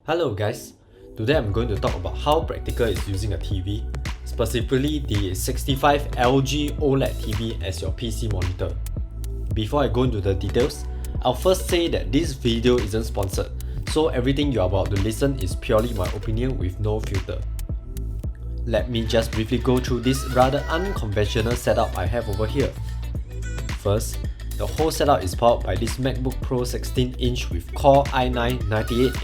Hello guys, today I'm going to talk about how practical is using a TV, specifically the 65 LG OLED TV as your PC monitor. Before I go into the details, I'll first say that this video isn't sponsored, so everything you're about to listen is purely my opinion with no filter. Let me just briefly go through this rather unconventional setup I have over here. First, the whole setup is powered by this MacBook Pro 16-inch with Core i9-9880H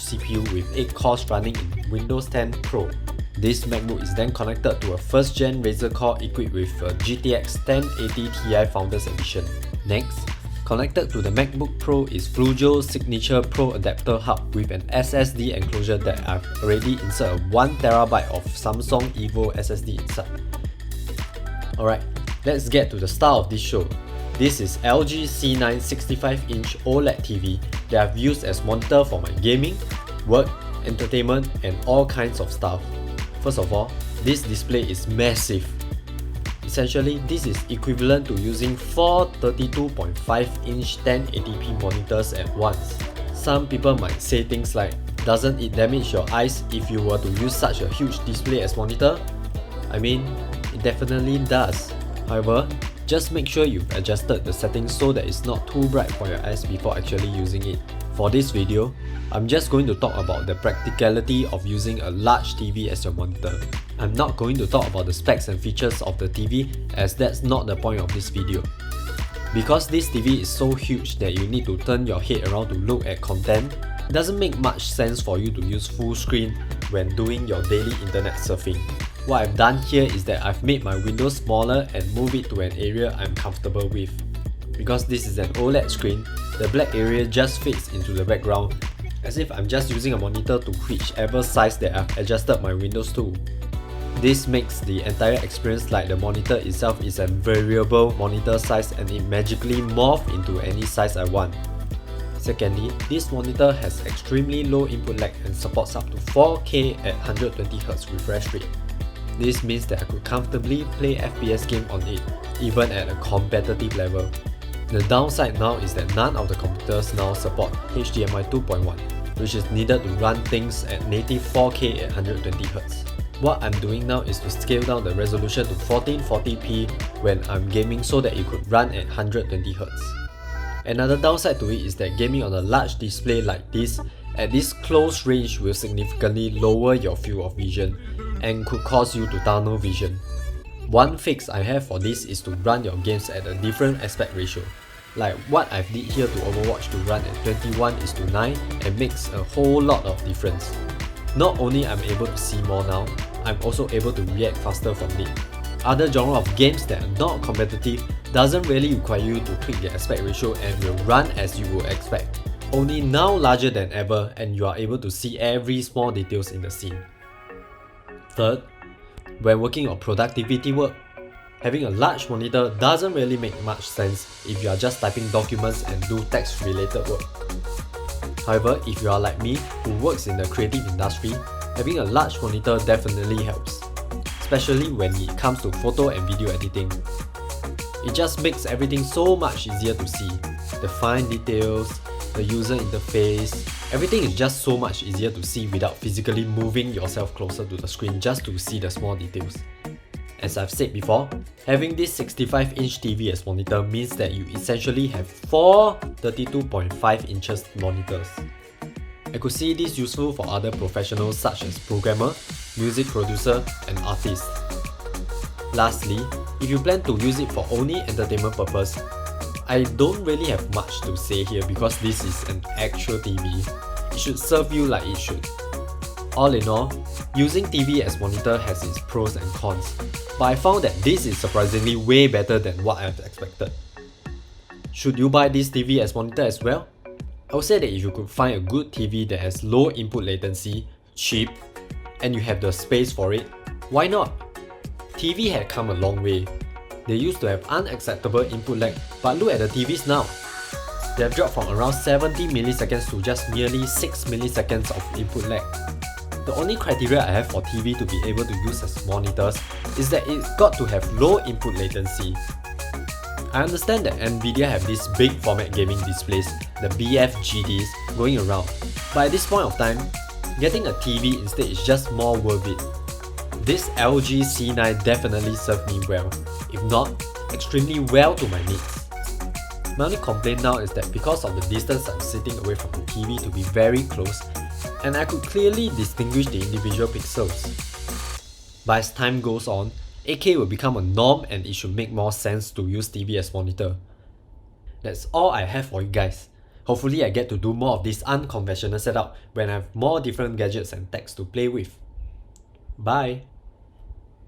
CPU with 8 cores running in Windows 10 Pro. This MacBook is then connected to a first-gen Razer core equipped with a GTX 1080 Ti Founders Edition. Next, connected to the MacBook Pro is Flujio Signature Pro Adapter Hub with an SSD enclosure that I've already inserted a 1TB of Samsung Evo SSD inside. Alright, let's get to the start of this show. This is LG C9 65-inch OLED TV that I've used as monitor for my gaming, work, entertainment and all kinds of stuff. First of all, this display is massive. Essentially, this is equivalent to using 4 32.5-inch 1080p monitors at once. Some people might say things like, doesn't it damage your eyes if you were to use such a huge display as monitor? I mean, it definitely does. However, just make sure you've adjusted the settings so that it's not too bright for your eyes before actually using it. For this video, I'm just going to talk about the practicality of using a large TV as your monitor. I'm not going to talk about the specs and features of the TV as that's not the point of this video. Because this TV is so huge that you need to turn your head around to look at content, it doesn't make much sense for you to use full screen when doing your daily internet surfing. What I've done here is that I've made my window smaller and move it to an area I'm comfortable with. Because this is an OLED screen, the black area just fits into the background, as if I'm just using a monitor to whichever size that I've adjusted my windows to. This makes the entire experience like the monitor itself is a variable monitor size and it magically morphs into any size I want. Secondly, this monitor has extremely low input lag and supports up to 4K at 120Hz refresh rate. This means that I could comfortably play FPS game on it, even at a competitive level. The downside now is that none of the computers now support HDMI 2.1, which is needed to run things at native 4K at 120Hz. What I'm doing now is to scale down the resolution to 1440p when I'm gaming so that it could run at 120Hz. Another downside to it is that gaming on a large display like this at this close range will significantly lower your field of vision and could cause you to tunnel vision. One fix I have for this is to run your games at a different aspect ratio. Like what I've did here to Overwatch to run at 21:9 and makes a whole lot of difference. Not only I'm able to see more now, I'm also able to react faster from it. Other genre of games that are not competitive doesn't really require you to tweak the aspect ratio and will run as you would expect. Only now larger than ever and you are able to see every small details in the scene. Third, when working on productivity work, having a large monitor doesn't really make much sense if you are just typing documents and do text related work. However, if you are like me who works in the creative industry, having a large monitor definitely helps, especially when it comes to photo and video editing. It just makes everything so much easier to see. The fine details, the user interface, everything is just so much easier to see without physically moving yourself closer to the screen just to see the small details. As I've said before, having this 65-inch TV as monitor means that you essentially have 4 32.5 inches monitors. I could see this useful for other professionals such as programmer, music producer, and artists. Lastly, if you plan to use it for only entertainment purpose, I don't really have much to say here because this is an actual TV. It should serve you like it should. All in all, using TV as monitor has its pros and cons, but I found that this is surprisingly way better than what I've expected. Should you buy this TV as monitor as well? I would say that if you could find a good TV that has low input latency, cheap, and you have the space for it, why not? TV had come a long way. They used to have unacceptable input lag, but look at the TVs now. They have dropped from around 70 milliseconds to just nearly 6 milliseconds of input lag. The only criteria I have for TV to be able to use as monitors is that it's got to have low input latency. I understand that Nvidia have these big format gaming displays, the BFGDs, going around, but at this point of time, getting a TV instead is just more worth it. This LG C9 definitely served me well, if not, extremely well to my needs. My only complaint now is that because of the distance I'm sitting away from the TV to be very close, and I could clearly distinguish the individual pixels. But as time goes on, 8K will become a norm and it should make more sense to use TV as monitor. That's all I have for you guys. Hopefully I get to do more of this unconventional setup when I have more different gadgets and techs to play with. Bye!